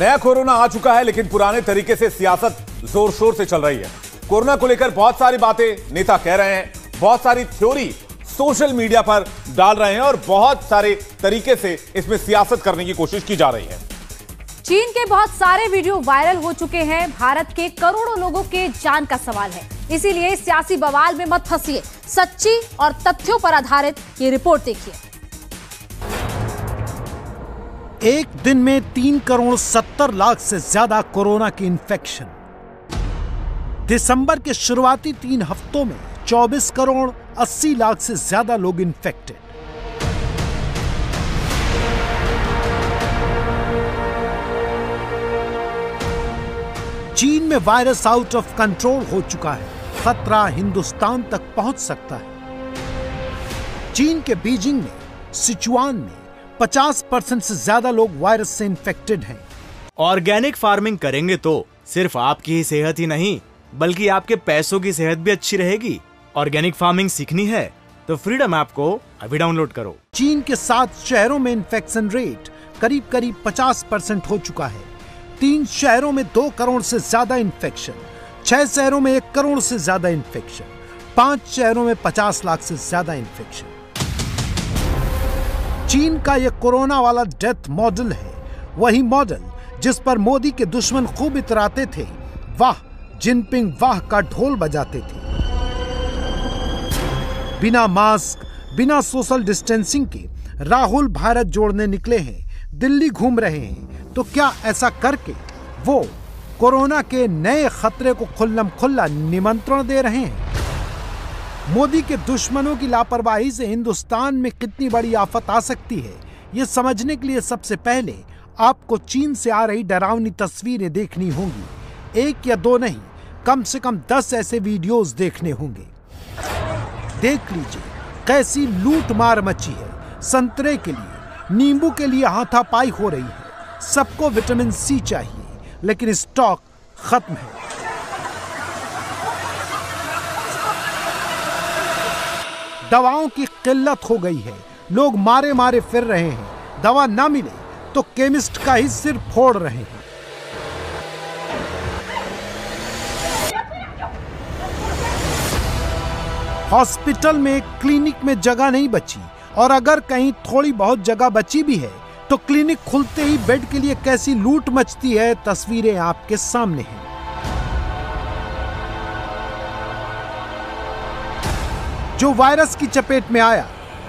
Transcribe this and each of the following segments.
नया कोरोना आ चुका है, लेकिन पुराने तरीके से सियासत जोर शोर से चल रही है। कोरोना को लेकर बहुत सारी बातें नेता कह रहे हैं, बहुत सारी थ्योरी सोशल मीडिया पर डाल रहे हैं और बहुत सारे तरीके से इसमें सियासत करने की कोशिश की जा रही है। चीन के बहुत सारे वीडियो वायरल हो चुके हैं। भारत के करोड़ों लोगों के जान का सवाल है, इसीलिए सियासी बवाल में मत फंसिए। सच्ची और तथ्यों पर आधारित ये रिपोर्ट देखिए। एक दिन में 3 करोड़ 70 लाख से ज्यादा कोरोना की इन्फेक्शन। दिसंबर के शुरुआती 3 हफ्तों में 24 करोड़ 80 लाख से ज्यादा लोग इन्फेक्टेड। चीन में वायरस आउट ऑफ कंट्रोल हो चुका है। खतरा हिंदुस्तान तक पहुंच सकता है। चीन के बीजिंग में, सिचुआन में 50% से ज्यादा लोग वायरस से इन्फेक्टेड हैं। ऑर्गेनिक फार्मिंग करेंगे तो सिर्फ आपकी ही सेहत ही नहीं, बल्कि आपके पैसों की सेहत भी अच्छी रहेगी। ऑर्गेनिक फार्मिंग सीखनी है तो फ्रीडम ऐप को अभी डाउनलोड करो। चीन के 7 शहरों में इन्फेक्शन रेट करीब 50% हो चुका है। 3 शहरों में 2 करोड़ से ज्यादा इन्फेक्शन, 6 शहरों में 1 करोड़ से ज्यादा इन्फेक्शन, 5 शहरों में 50 लाख से ज्यादा इन्फेक्शन। चीन का यह कोरोना वाला डेथ मॉडल है, वही मॉडल जिस पर मोदी के दुश्मन खूब इतराते थे। वाह जिनपिंग वाह का ढोल बजाते थे। बिना मास्क, बिना सोशल डिस्टेंसिंग के राहुल भारत जोड़ने निकले हैं, दिल्ली घूम रहे हैं। तो क्या ऐसा करके वो कोरोना के नए खतरे को खुल्लम खुल्ला निमंत्रण दे रहे हैं? मोदी के दुश्मनों की लापरवाही से हिंदुस्तान में कितनी बड़ी आफत आ सकती है, ये समझने के लिए सबसे पहले आपको चीन से आ रही डरावनी तस्वीरें देखनी होंगी। 1 या 2 नहीं, कम से कम 10 ऐसे वीडियोस देखने होंगे। देख लीजिए कैसी लूट मार मची है। संतरे के लिए, नींबू के लिए हाथापाई हो रही है। सबको विटामिन सी चाहिए, लेकिन स्टॉक खत्म है। दवाओं की किल्लत हो गई है, लोग मारे मारे फिर रहे हैं। दवा ना मिले तो केमिस्ट का ही सिर फोड़ रहे हैं। हॉस्पिटल में, क्लिनिक में जगह नहीं बची, और अगर कहीं थोड़ी बहुत जगह बची भी है तो क्लिनिक खुलते ही बेड के लिए कैसी लूट मचती है, तस्वीरें आपके सामने हैं। जो वायरस की चपेट में आया,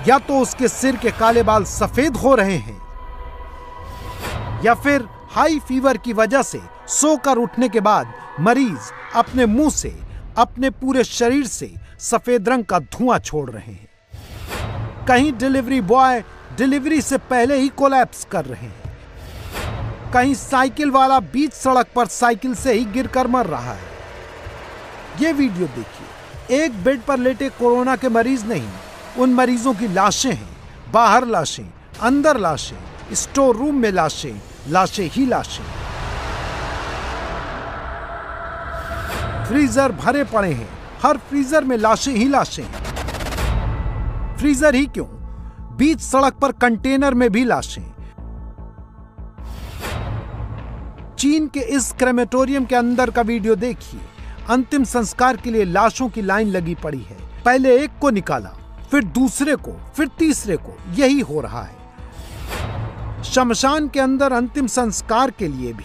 या तो उसके सिर के काले बाल सफेद हो रहे हैं, या फिर हाई फीवर की वजह से सोकर उठने के बाद मरीज अपने मुंह से, अपने पूरे शरीर से सफेद रंग का धुआं छोड़ रहे हैं। कहीं डिलीवरी बॉय डिलीवरी से पहले ही कोलैप्स कर रहे हैं। कहीं साइकिल वाला बीच सड़क पर साइकिल से ही गिरकर मर रहा है। ये वीडियो देखिए। एक बेड पर लेटे कोरोना के मरीज नहीं, उन मरीजों की लाशें हैं। बाहर लाशें, अंदर लाशें, स्टोर रूम में लाशें, लाशें ही लाशें। फ्रीजर भरे पड़े हैं, हर फ्रीजर में लाशें ही लाशें। फ्रीजर ही क्यों, बीच सड़क पर कंटेनर में भी लाशें। चीन के इस क्रेमेटोरियम के अंदर का वीडियो देखिए। अंतिम संस्कार के लिए लाशों की लाइन लगी पड़ी है। पहले एक को निकाला, फिर दूसरे को, फिर तीसरे को। यही हो रहा है। शमशान के अंदर अंतिम संस्कार के लिए भी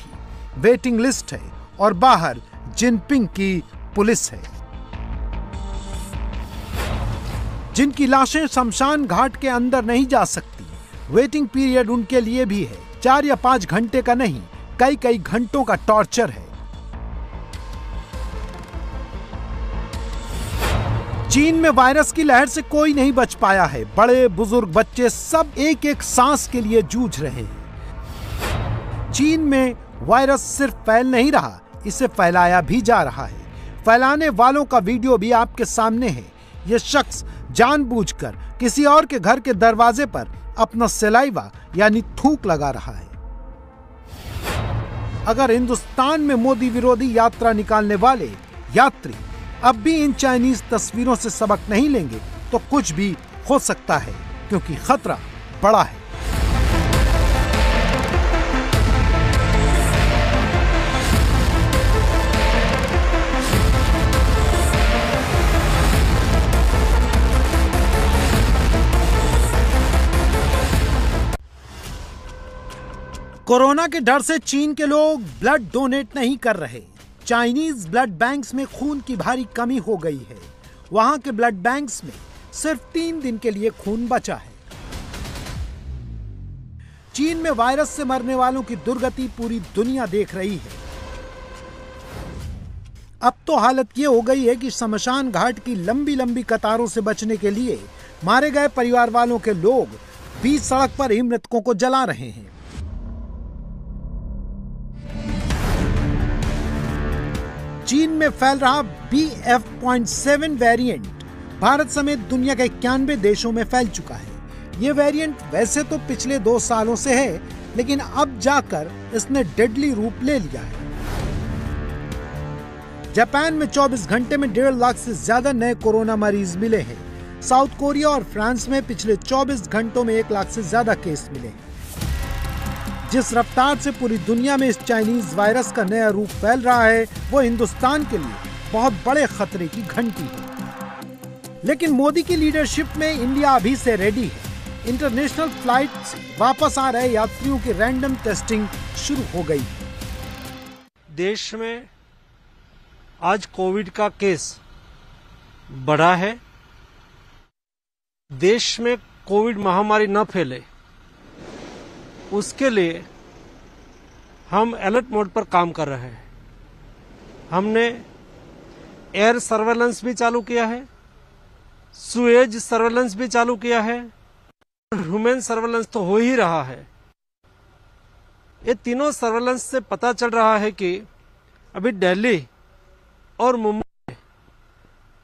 वेटिंग लिस्ट है, और बाहर जिनपिंग की पुलिस है। जिनकी लाशें शमशान घाट के अंदर नहीं जा सकती, वेटिंग पीरियड उनके लिए भी है। 4 या 5 घंटे का नहीं, कई घंटों का टॉर्चर है। चीन में वायरस की लहर से कोई नहीं बच पाया है। बड़े बुजुर्ग बच्चे सब एक सांस के लिए जूझ रहे हैं। चीन में वायरस सिर्फ फैल नहीं रहा, इसे फैलाया भी जा रहा है। फैलाने वालों का वीडियो भी आपके सामने है। यह शख्स जानबूझकर किसी और के घर के दरवाजे पर अपना सलाइवा यानी थूक लगा रहा है। अगर हिंदुस्तान में मोदी विरोधी यात्रा निकालने वाले यात्री अब भी इन चाइनीज तस्वीरों से सबक नहीं लेंगे तो कुछ भी हो सकता है, क्योंकि खतरा बड़ा है। कोरोना के डर से चीन के लोग ब्लड डोनेट नहीं कर रहे। चाइनीज ब्लड बैंक्स में खून की भारी कमी हो गई है। वहां के ब्लड बैंक्स में सिर्फ 3 दिन के लिए खून बचा है। चीन में वायरस से मरने वालों की दुर्गति पूरी दुनिया देख रही है। अब तो हालत ये हो गई है कि शमशान घाट की लंबी लंबी कतारों से बचने के लिए मारे गए परिवार वालों के लोग बीच सड़क पर ही मृतकों को जला रहे हैं। चीन में फैल रहा BF.7 वेरिएंट भारत समेत दुनिया के 91 देशों में फैल चुका है। ये वेरिएंट वैसे तो पिछले 2 सालों से है, लेकिन अब जाकर इसने डेडली रूप ले लिया है। जापान में 24 घंटे में 1.5 लाख से ज्यादा नए कोरोना मरीज मिले हैं। साउथ कोरिया और फ्रांस में पिछले 24 घंटों में 1 लाख से ज्यादा केस मिले हैं। जिस रफ्तार से पूरी दुनिया में इस चाइनीज वायरस का नया रूप फैल रहा है, वो हिंदुस्तान के लिए बहुत बड़े खतरे की घंटी है। लेकिन मोदी की लीडरशिप में इंडिया अभी से रेडी है। इंटरनेशनल फ्लाइट से वापस आ रहे यात्रियों की रैंडम टेस्टिंग शुरू हो गई। देश में आज कोविड का केस बढ़ा है। देश में कोविड महामारी न फैले, उसके लिए हम अलर्ट मोड पर काम कर रहे हैं। हमने एयर सर्वेलेंस भी चालू किया है, सुएज सर्वेलेंस भी चालू किया है, ह्यूमन सर्वेलेंस तो हो ही रहा है। ये तीनों सर्वेलेंस से पता चल रहा है कि अभी दिल्ली और मुंबई में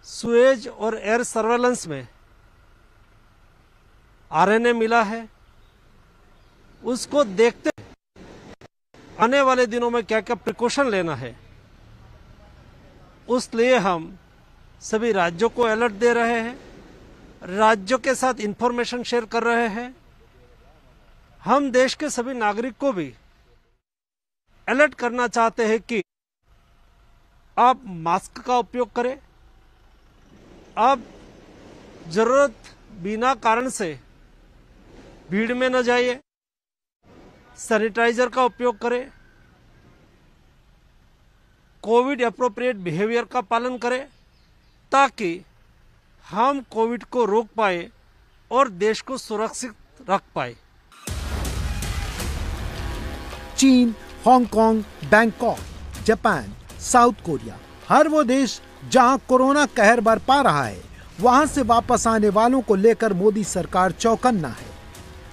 सुएज और एयर सर्वेलेंस में RNA मिला है। उसको देखते आने वाले दिनों में क्या क्या प्रिकॉशन लेना है, उस लिए हम सभी राज्यों को अलर्ट दे रहे हैं, राज्यों के साथ इंफॉर्मेशन शेयर कर रहे हैं। हम देश के सभी नागरिक को भी अलर्ट करना चाहते हैं कि आप मास्क का उपयोग करें, आप जरूरत बिना कारण से भीड़ में न जाइए, सैनिटाइजर का उपयोग करें, कोविड एप्रोप्रिएट बिहेवियर का पालन करें, ताकि हम कोविड को रोक पाए और देश को सुरक्षित रख पाए। चीन, Hong Kong, Bangkok, Japan, South Korea, हर वो देश जहां कोरोना कहर बरपा रहा है, वहां से वापस आने वालों को लेकर मोदी सरकार चौकन्ना है।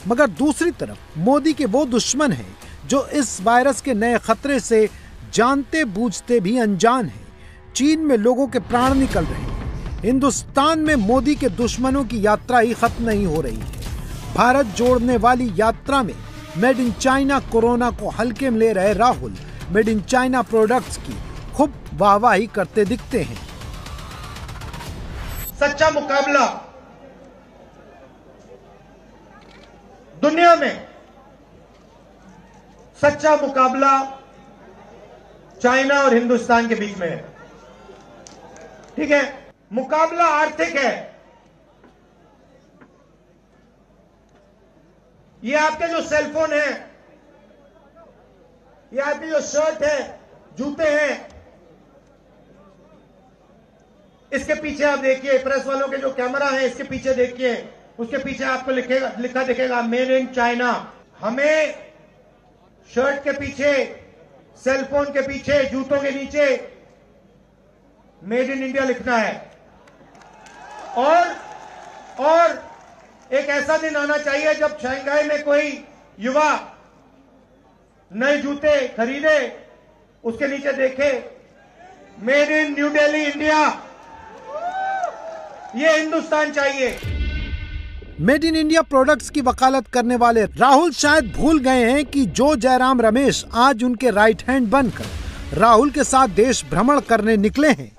मगर दूसरी तरफ मोदी के वो दुश्मन हैं जो इस वायरस के नए खतरे से जानते बूझते भी अनजान हैं। चीन में लोगों के प्राण निकल रहे हैं। हिंदुस्तान में मोदी के दुश्मनों की यात्रा ही खत्म नहीं हो रही है। भारत जोड़ने वाली यात्रा में मेड इन चाइना कोरोना को हल्के में ले रहे Rahul made in China products की खूब वाहवाही करते दिखते हैं। सच्चा मुकाबला दुनिया में, सच्चा मुकाबला चाइना और हिंदुस्तान के बीच में है। ठीक है, मुकाबला आर्थिक है। ये आपके जो सेलफोन है, ये आपकी जो शर्ट है, जूते हैं, इसके पीछे आप देखिए, प्रेस वालों के जो कैमरा है इसके पीछे देखिए, उसके पीछे आपको लिखा दिखेगा मेड इन चाइना। हमें शर्ट के पीछे, सेलफोन के पीछे, जूतों के नीचे मेड इन इंडिया लिखना है। और एक ऐसा दिन आना चाहिए जब शंघाई में कोई युवा नए जूते खरीदे, उसके नीचे देखे made in new Delhi India. ये हिंदुस्तान चाहिए। मेड इन इंडिया प्रोडक्ट्स की वकालत करने वाले राहुल शायद भूल गए हैं कि जो जयराम रमेश आज उनके राइट हैंड बनकर राहुल के साथ देश भ्रमण करने निकले हैं,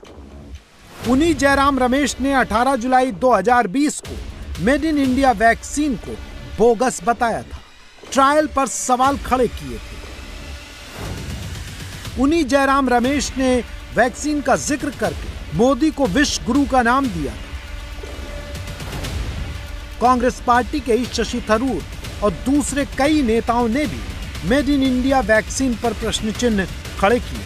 उन्हीं जयराम रमेश ने 18 जुलाई 2020 को मेड इन इंडिया वैक्सीन को बोगस बताया था, ट्रायल पर सवाल खड़े किए थे। उन्हीं जयराम रमेश ने वैक्सीन का जिक्र करके मोदी को विश्व गुरु का नाम दिया था। कांग्रेस पार्टी के ही शशि थरूर और दूसरे कई नेताओं ने भी मेड इन इंडिया वैक्सीन पर प्रश्न चिन्ह खड़े किए।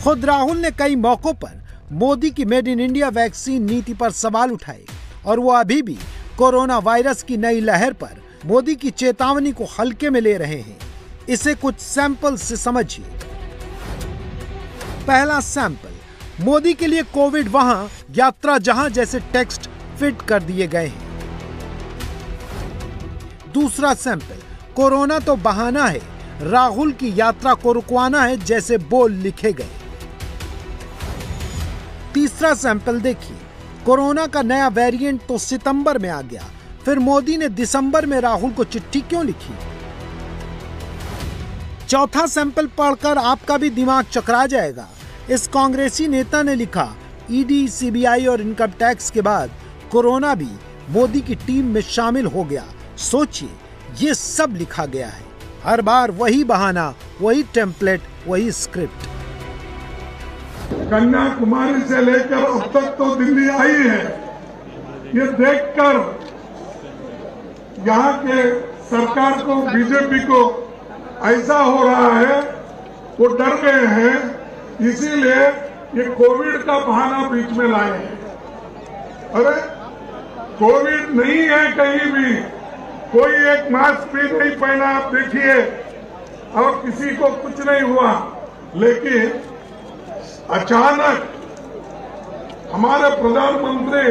खुद राहुल ने कई मौकों पर मोदी की मेड इन इंडिया वैक्सीन नीति पर सवाल उठाए और वो अभी भी कोरोना वायरस की नई लहर पर मोदी की चेतावनी को हल्के में ले रहे हैं। इसे कुछ सैंपल से समझिए। पहला सैंपल, मोदी के लिए कोविड वहां यात्रा जहां जैसे टेक्स्ट फिट कर दिए गए हैं। दूसरा सैंपल, कोरोना तो बहाना है, राहुल की यात्रा को रुकवाना है जैसे बोल लिखे गए। तीसरा सैंपल देखिए, कोरोना का नया वेरिएंट तो सितंबर में आ गया, फिर मोदी ने दिसंबर में राहुल को चिट्ठी क्यों लिखी। चौथा सैंपल पढ़कर आपका भी दिमाग चकरा जाएगा। इस कांग्रेसी नेता ने लिखा, ईडी, सीबीआई और इनकम टैक्स के बाद कोरोना भी मोदी की टीम में शामिल हो गया। सोचिए, ये सब लिखा गया है। हर बार वही बहाना, वही टेम्पलेट, वही स्क्रिप्ट। कन्याकुमारी से लेकर अब तक तो दिल्ली आई है। ये देखकर यहाँ के सरकार को, बीजेपी को ऐसा हो रहा है, वो डर गए हैं, इसीलिए ये कोविड का बहाना बीच में लाए हैं। अरे कोविड नहीं है कहीं भी, कोई एक मास्क भी नहीं पहना, आप देखिए, और किसी को कुछ नहीं हुआ। लेकिन अचानक हमारे प्रधानमंत्री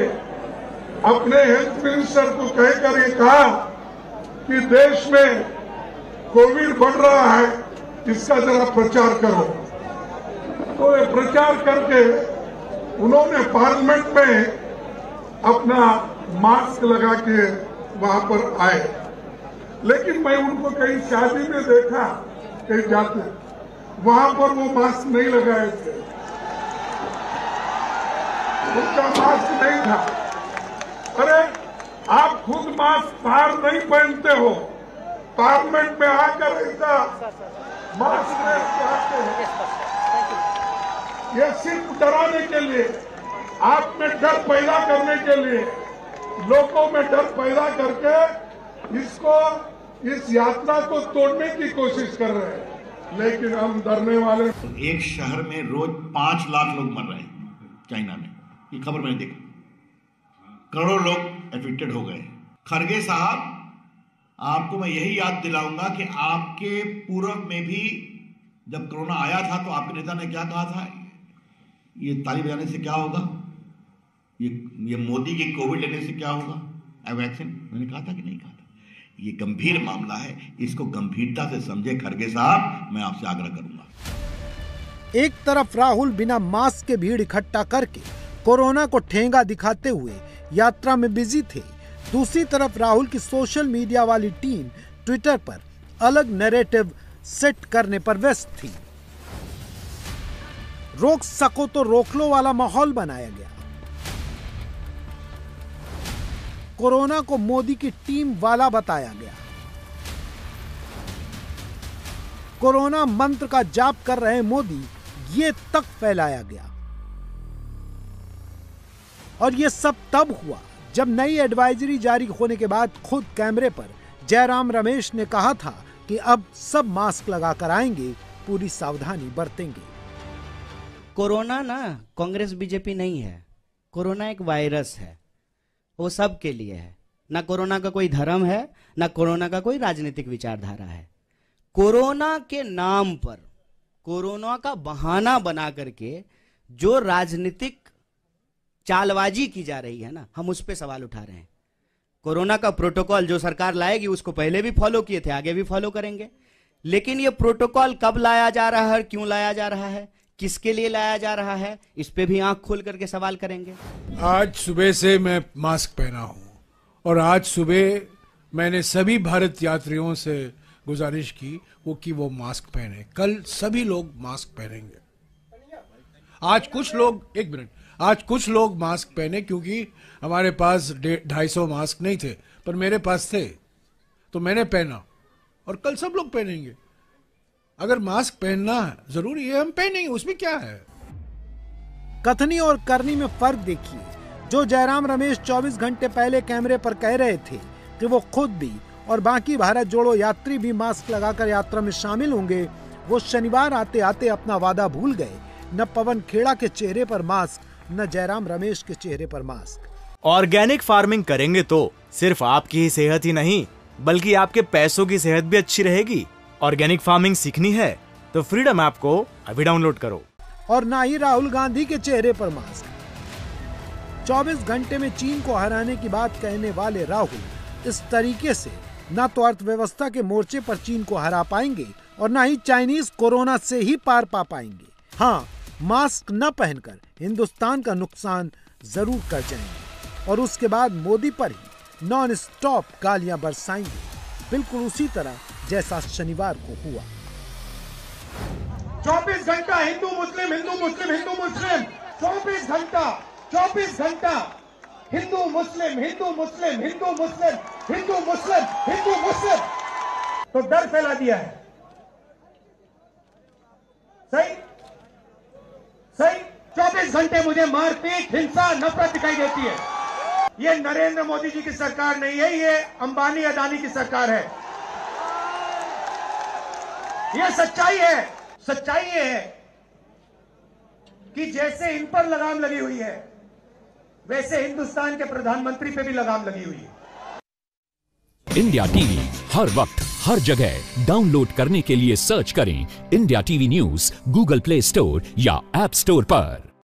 अपने हेल्थ मिनिस्टर को कहकर ये कहा कि देश में कोविड बढ़ रहा है, इसका जरा प्रचार करो। तो ये प्रचार करके उन्होंने पार्लियामेंट में अपना मास्क लगा के वहां पर आए। लेकिन मैं उनको कहीं शादी में देखा, कहीं जाते, वहां पर वो मास्क नहीं लगाए थे, उनका मास्क नहीं था। अरे आप खुद मास्क बाहर नहीं पहनते हो, पार्लियामेंट में आकर ऐसा मास्क पहनते हो। ये सिर्फ डराने के लिए, आप में डर पैदा करने के लिए, लोगों में डर पैदा करके इसको, इस यात्रा को तोड़ने की कोशिश कर रहे हैं। लेकिन हम डरने वाले। एक शहर में रोज 5 लाख लोग मर रहे हैं चाइना में, ये खबर मैंने देखी। करोड़ों लोग एफेक्टेड हो गए। खरगे साहब, आपको मैं यही याद दिलाऊंगा कि आपके पूर्व में भी जब कोरोना आया था तो आपके नेता ने क्या कहा था, ये ताली बजाने से क्या होगा, ये मोदी की कोविड लेने से क्या होगा, वैक्सीन। मैंने कहा था कि नहीं कहा था। ये गंभीर मामला है, इसको गंभीरता से समझे खरगे साहब, मैं आपसे आग्रह करूंगा। एक तरफ राहुल बिना मास्क के भीड़ इकट्ठा करके कोरोना को ठेंगा दिखाते हुए यात्रा में बिजी थे, दूसरी तरफ राहुल की सोशल मीडिया वाली टीम ट्विटर पर अलग नैरेटिव सेट करने पर व्यस्त थी। रोक सको तो रोक लो वाला माहौल बनाया गया। कोरोना को मोदी की टीम वाला बताया गया। कोरोना मंत्र का जाप कर रहे मोदी, ये तक फैलाया गया। और ये सब तब हुआ जब नई एडवाइजरी जारी होने के बाद खुद कैमरे पर जयराम रमेश ने कहा था कि अब सब मास्क लगाकर आएंगे, पूरी सावधानी बरतेंगे। कोरोना ना कांग्रेस बीजेपी नहीं है, कोरोना एक वायरस है, वो सब के लिए है। ना कोरोना का कोई धर्म है, ना कोरोना का कोई राजनीतिक विचारधारा है। कोरोना के नाम पर, कोरोना का बहाना बना करके जो राजनीतिक चालबाजी की जा रही है ना, हम उस पर सवाल उठा रहे हैं। कोरोना का प्रोटोकॉल जो सरकार लाएगी उसको पहले भी फॉलो किए थे, आगे भी फॉलो करेंगे। लेकिन ये प्रोटोकॉल कब लाया जा रहा है, क्यों लाया जा रहा है, किसके लिए लाया जा रहा है, इस पे भी आंख खोल करके सवाल करेंगे। आज सुबह से मैं मास्क पहना हूं और आज सुबह मैंने सभी भारत यात्रियों से गुजारिश की वो मास्क पहने। कल सभी लोग मास्क पहनेंगे। आज कुछ लोग, एक मिनट, आज कुछ लोग मास्क पहने क्योंकि हमारे पास 250 मास्क नहीं थे, पर मेरे पास थे तो मैंने पहना, और कल सब लोग पहनेंगे। अगर मास्क पहनना जरूरी है, हम पहनेंगे, उसमें क्या है। कथनी और करनी में फर्क देखिए। जो जयराम रमेश 24 घंटे पहले कैमरे पर कह रहे थे कि वो खुद भी और बाकी भारत जोड़ो यात्री भी मास्क लगाकर यात्रा में शामिल होंगे, वो शनिवार आते आते अपना वादा भूल गए। न पवन खेड़ा के चेहरे पर मास्क, न जयराम रमेश के चेहरे पर मास्क। ऑर्गेनिक फार्मिंग करेंगे तो सिर्फ आपकी ही सेहत ही नहीं बल्कि आपके पैसों की सेहत भी अच्छी रहेगी। ऑर्गेनिक फार्मिंग सीखनी है तो फ्रीडम ऐप को अभी डाउनलोड करो। और ना ही राहुल गांधी के चेहरे पर मास्क। 24 घंटे में चीन को हराने की बात कहने वाले राहुल इस तरीके से न तो अर्थव्यवस्था के मोर्चे पर चीन को हरा पाएंगे और न ही चाइनीज कोरोना से ही पार पा पाएंगे। हाँ, मास्क न पहनकर हिंदुस्तान का नुकसान जरूर कर जाएंगे और उसके बाद मोदी पर ही नॉन स्टॉप गालियां बरसाएंगे, बिल्कुल उसी तरह जैसा शनिवार को हुआ। 24 घंटा हिंदू मुस्लिम हिंदू मुस्लिम हिंदू मुस्लिम, 24 घंटा हिंदू मुस्लिम हिंदू मुस्लिम हिंदू मुस्लिम हिंदू मुस्लिम हिंदू मुस्लिम, तो डर फैला दिया है। सही 24 घंटे मुझे मारपीट, हिंसा, नफरत दिखाई देती है। ये नरेंद्र मोदी जी की सरकार नहीं है, ये अंबानी अदानी की सरकार है। ये सच्चाई है। सच्चाई ये है कि जैसे इन पर लगाम लगी हुई है वैसे हिंदुस्तान के प्रधानमंत्री पे भी लगाम लगी हुई है। इंडिया टीवी हर वक्त हर जगह डाउनलोड करने के लिए सर्च करें India TV news Google play store या ऐप स्टोर पर।